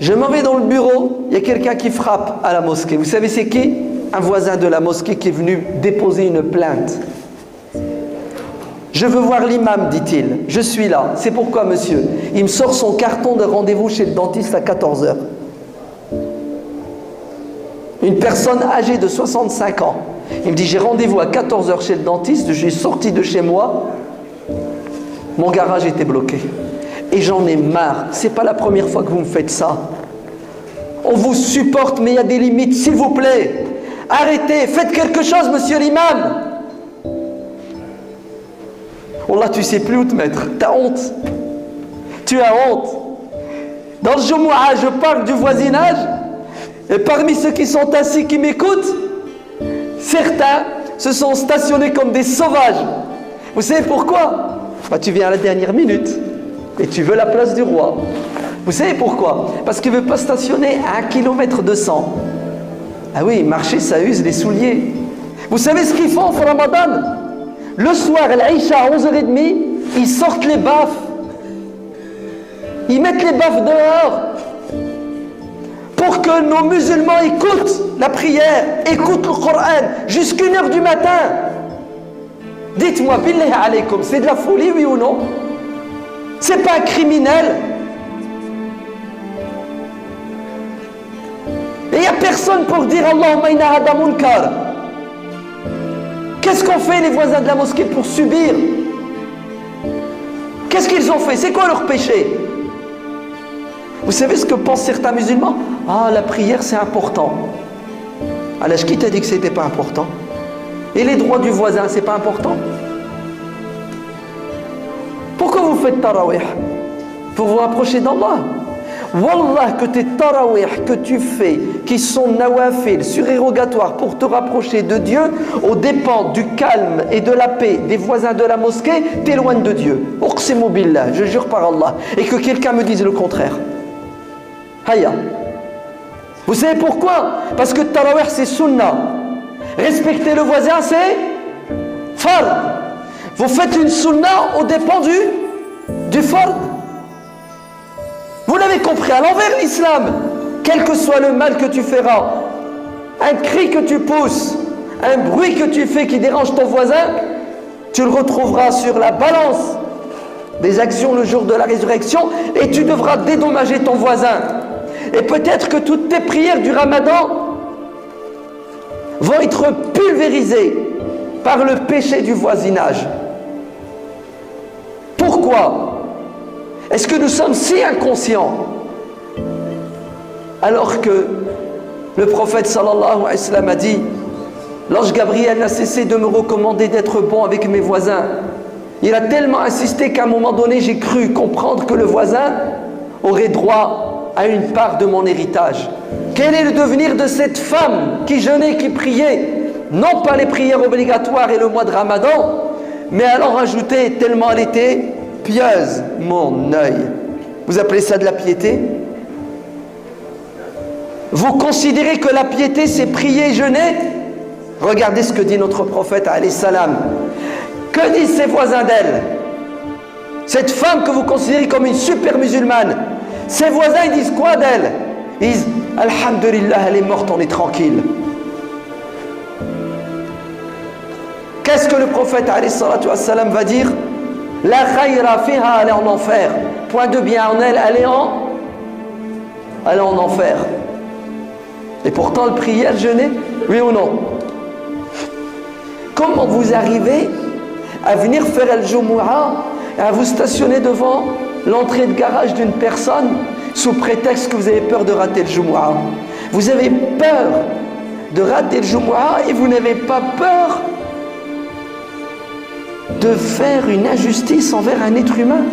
Je m'en vais dans le bureau, il y a quelqu'un qui frappe à la mosquée. Vous savez c'est qui? Un voisin de la mosquée qui est venu déposer une plainte. Je veux voir l'imam, dit-il. Je suis là. C'est pourquoi, monsieur? Il me sort son carton de rendez-vous chez le dentiste à 14 h. Une personne âgée de 65 ans. Il me dit, j'ai rendez-vous à 14 h chez le dentiste. Je suis sorti de chez moi. Mon garage était bloqué. Et j'en ai marre. C'est pas la première fois que vous me faites ça. On vous supporte, mais il y a des limites. S'il vous plaît, arrêtez. Faites quelque chose, monsieur l'imam. Wallah, tu sais plus où te mettre. T'as honte. Tu as honte. Dans le Jumu'ah, je parle du voisinage. Et parmi ceux qui sont assis, qui m'écoutent, certains se sont stationnés comme des sauvages. Vous savez pourquoi? Bah, tu viens à la dernière minute et tu veux la place du roi. Vous savez pourquoi? Parce qu'il ne veut pas stationner à 1,2 km. Ah oui, marcher, ça use les souliers. Vous savez ce qu'ils font au Ramadan? Le soir, l'Aïcha à 11h30, ils sortent les baffes. Ils mettent les baffes dehors. Pour que nos musulmans écoutent la prière, écoutent le Coran, jusqu'à 1 h du matin. Dites-moi, billahi alaykoum, c'est de la folie, oui ou non? C'est pas un criminel. Et il n'y a personne pour dire Allahumma inna hada munkar. Qu'est-ce qu'ont fait les voisins de la mosquée pour subir? Qu'est-ce qu'ils ont fait? C'est quoi leur péché? Vous savez ce que pensent certains musulmans? Ah, la prière c'est important. Alors, qui t'a dit que c'était pas important? Et les droits du voisin, c'est pas important? Pourquoi vous faites tarawih? Pour vous rapprocher d'Allah. Wallah, que tes tarawih que tu fais, qui sont nawafil, surérogatoires pour te rapprocher de Dieu, aux dépens du calme et de la paix des voisins de la mosquée, t'éloignent de Dieu. Uqsimu billah, je jure par Allah. Et que quelqu'un me dise le contraire. Haya. Vous savez pourquoi? Parce que tarawih c'est sunnah. Respecter le voisin c'est fard. Vous faites une sunnah au dépens du fard. Vous l'avez compris à l'envers l'islam. Quel que soit le mal que tu feras, un cri que tu pousses, un bruit que tu fais qui dérange ton voisin, tu le retrouveras sur la balance des actions le jour de la résurrection et tu devras dédommager ton voisin. Et peut-être que toutes tes prières du Ramadan vont être pulvérisées par le péché du voisinage. Pourquoi? Est-ce que nous sommes si inconscients? Alors que le prophète sallallahu alayhi wa sallam a dit, l'ange Gabriel n'a cessé de me recommander d'être bon avec mes voisins. Il a tellement insisté qu'à un moment donné, j'ai cru comprendre que le voisin aurait droit à une part de mon héritage. Quel est le devenir de cette femme qui jeûnait, qui priait? Non pas les prières obligatoires et le mois de Ramadan, mais elle en rajoutait tellement elle était pieuse. Mon œil. Vous appelez ça de la piété? Vous considérez que la piété c'est prier et jeûner? Regardez ce que dit notre prophète alayhi salam. Que disent ses voisins d'elle? Cette femme que vous considérez comme une super musulmane, ses voisins ils disent quoi d'elle? Ils disent Alhamdulillah, elle est morte, on est tranquille. Qu'est-ce que le prophète alayhi salatu wassalam va dire? La khayra fiha, elle est en enfer. Point de bien en elle, elle est en enfer. Et pourtant le prière, jeûner, oui ou non? Comment vous arrivez à venir faire le Jumu'ah et à vous stationner devant l'entrée de garage d'une personne sous prétexte que vous avez peur de rater le Jumu'ah? Vous avez peur de rater le Jumu'ah et vous n'avez pas peur de faire une injustice envers un être humain.